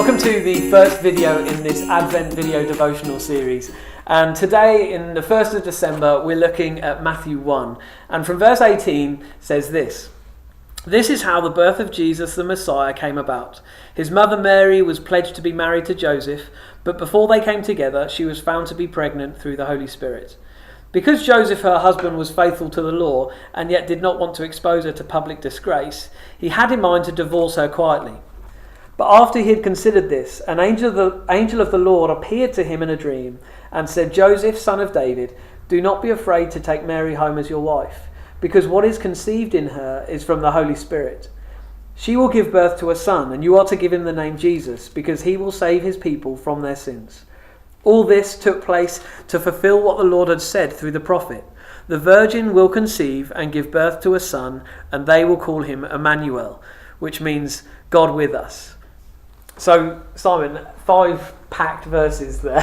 Welcome to the first video in this Advent video devotional series. And today, in the 1st of December, we're looking at Matthew 1. And from verse 18 says this: "This is how the birth of Jesus the Messiah came about. His mother Mary was pledged to be married to Joseph, but before they came together, she was found to be pregnant through the Holy Spirit. Because Joseph, her husband, was faithful to the law and yet did not want to expose her to public disgrace, he had in mind to divorce her quietly. But after he had considered this, an angel of the Lord appeared to him in a dream and said, 'Joseph, son of David, do not be afraid to take Mary home as your wife, because what is conceived in her is from the Holy Spirit. She will give birth to a son, and you are to give him the name Jesus, because he will save his people from their sins.' All this took place to fulfill what the Lord had said through the prophet. 'The virgin will conceive and give birth to a son, and they will call him Emmanuel,' which means God with us." So, Simon, 5 packed verses there.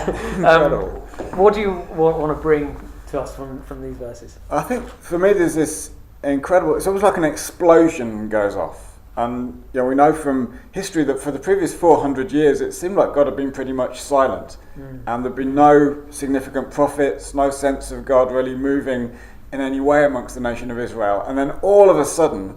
What do you want to bring to us from these verses? I think for me there's this incredible, it's almost like an explosion goes off. And we know from history that for the previous 400 years it seemed like God had been pretty much silent. And there'd been no significant prophets, no sense of God really moving in any way amongst the nation of Israel. And then all of a sudden,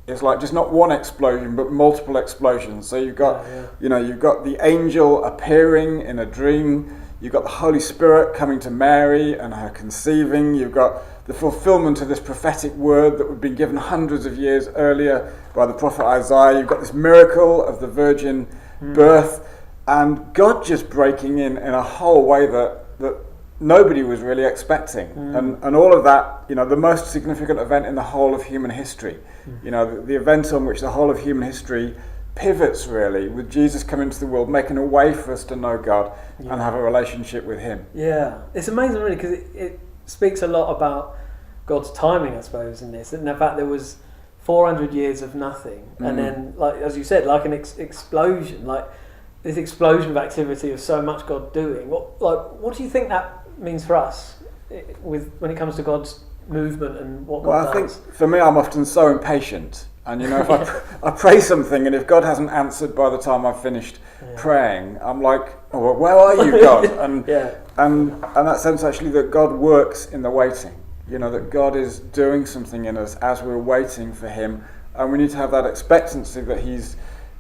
it's like just not one explosion, but multiple explosions. So you've got, you've got the angel appearing in a dream. You've got the Holy Spirit coming to Mary and her conceiving. You've got the fulfillment of this prophetic word that had been given hundreds of years earlier by the prophet Isaiah. You've got this miracle of the virgin birth, and God just breaking in a whole way that nobody was really expecting. And all of that, the most significant event in the whole of human history. The event on which the whole of human history pivots really, with Jesus coming into the world, making a way for us to know God and have a relationship with him. Yeah, it's amazing really, because it speaks a lot about God's timing, I suppose, in this. And the fact there was 400 years of nothing, and then, like as you said, like an explosion, like this explosion of activity of so much God doing. What do you think that means for us when it comes to God's movement and what God does? I think for me, I'm often so impatient, and if I pray something, and if God hasn't answered by the time I've finished praying, I'm like, oh, well, where are you, God? And that sense actually that God works in the waiting. That God is doing something in us as we're waiting for him, and we need to have that expectancy that he's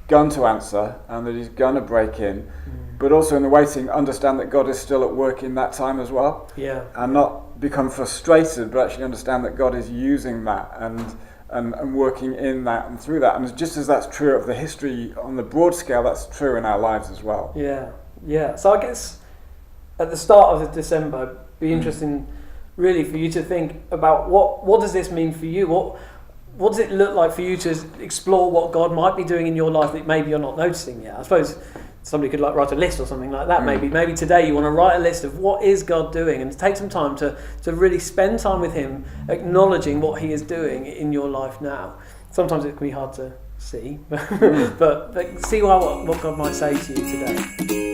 going to answer and that he's going to break in, but also in the waiting understand that God is still at work in that time as well, and not become frustrated, but actually understand that God is using that and working in that and through that. And just as that's true of the history on the broad scale, that's true in our lives as well. So I guess at the start of December, it'd be interesting really for you to think about what does this mean for you? What does it look like for you to explore what God might be doing in your life that maybe you're not noticing yet? I suppose somebody could write a list or something like that. Maybe today you want to write a list of what is God doing, and take some time to really spend time with him, acknowledging what he is doing in your life now. Sometimes it can be hard to see, but see what God might say to you today.